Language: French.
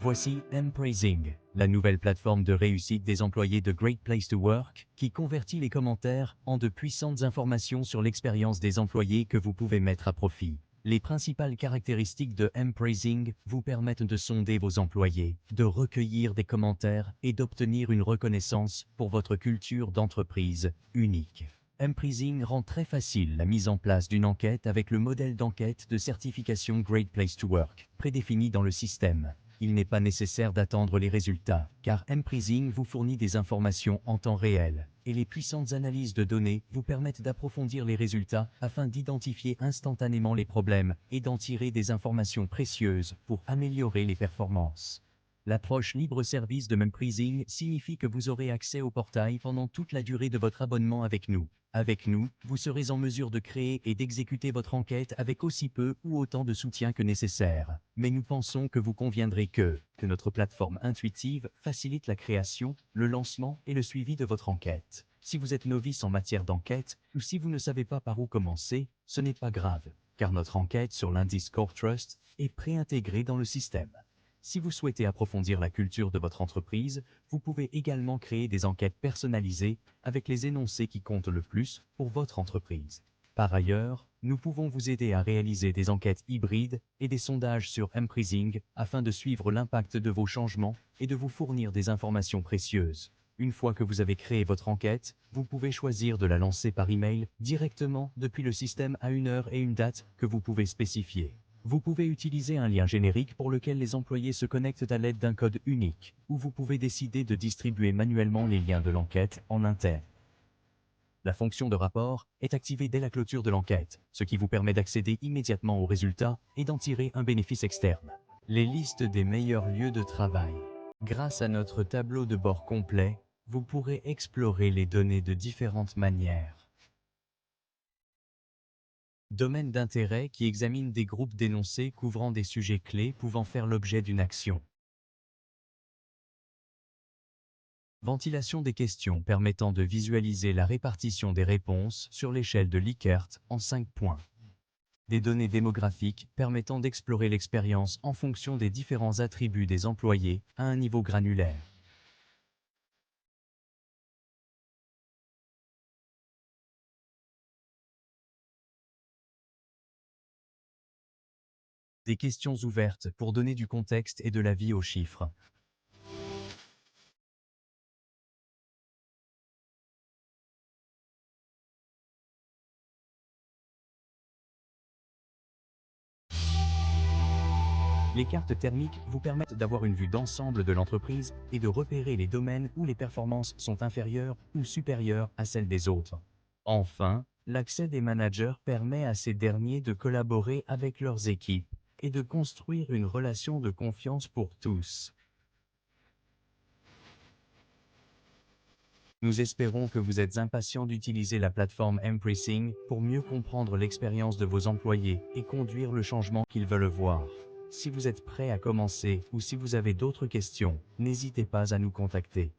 Voici Empracing, la nouvelle plateforme de réussite des employés de Great Place to Work, qui convertit les commentaires en de puissantes informations sur l'expérience des employés que vous pouvez mettre à profit. Les principales caractéristiques de Empracing vous permettent de sonder vos employés, de recueillir des commentaires et d'obtenir une reconnaissance pour votre culture d'entreprise unique. Empracing rend très facile la mise en place d'une enquête avec le modèle d'enquête de certification Great Place to Work, prédéfini dans le système. Il n'est pas nécessaire d'attendre les résultats, car Empracing vous fournit des informations en temps réel, et les puissantes analyses de données vous permettent d'approfondir les résultats afin d'identifier instantanément les problèmes et d'en tirer des informations précieuses pour améliorer les performances. L'approche libre-service de Empracing signifie que vous aurez accès au portail pendant toute la durée de votre abonnement avec nous. Avec nous, vous serez en mesure de créer et d'exécuter votre enquête avec aussi peu ou autant de soutien que nécessaire. Mais nous pensons que vous conviendrez que notre plateforme intuitive facilite la création, le lancement et le suivi de votre enquête. Si vous êtes novice en matière d'enquête, ou si vous ne savez pas par où commencer, ce n'est pas grave, car notre enquête sur l'indice Core Trust est préintégrée dans le système. Si vous souhaitez approfondir la culture de votre entreprise, vous pouvez également créer des enquêtes personnalisées avec les énoncés qui comptent le plus pour votre entreprise. Par ailleurs, nous pouvons vous aider à réaliser des enquêtes hybrides et des sondages sur Empracing afin de suivre l'impact de vos changements et de vous fournir des informations précieuses. Une fois que vous avez créé votre enquête, vous pouvez choisir de la lancer par email directement depuis le système à une heure et une date que vous pouvez spécifier. Vous pouvez utiliser un lien générique pour lequel les employés se connectent à l'aide d'un code unique, ou vous pouvez décider de distribuer manuellement les liens de l'enquête en interne. La fonction de rapport est activée dès la clôture de l'enquête, ce qui vous permet d'accéder immédiatement aux résultats et d'en tirer un bénéfice externe. Les listes des meilleurs lieux de travail. Grâce à notre tableau de bord complet, vous pourrez explorer les données de différentes manières. Domaine d'intérêt qui examine des groupes d'énoncés couvrant des sujets clés pouvant faire l'objet d'une action. Ventilation des questions permettant de visualiser la répartition des réponses sur l'échelle de Likert en 5 points. Des données démographiques permettant d'explorer l'expérience en fonction des différents attributs des employés à un niveau granulaire. Des questions ouvertes pour donner du contexte et de la vie aux chiffres. Les cartes thermiques vous permettent d'avoir une vue d'ensemble de l'entreprise et de repérer les domaines où les performances sont inférieures ou supérieures à celles des autres. Enfin, l'accès des managers permet à ces derniers de collaborer avec leurs équipes et de construire une relation de confiance pour tous. Nous espérons que vous êtes impatients d'utiliser la plateforme Empracing pour mieux comprendre l'expérience de vos employés et conduire le changement qu'ils veulent voir. Si vous êtes prêt à commencer ou si vous avez d'autres questions, n'hésitez pas à nous contacter.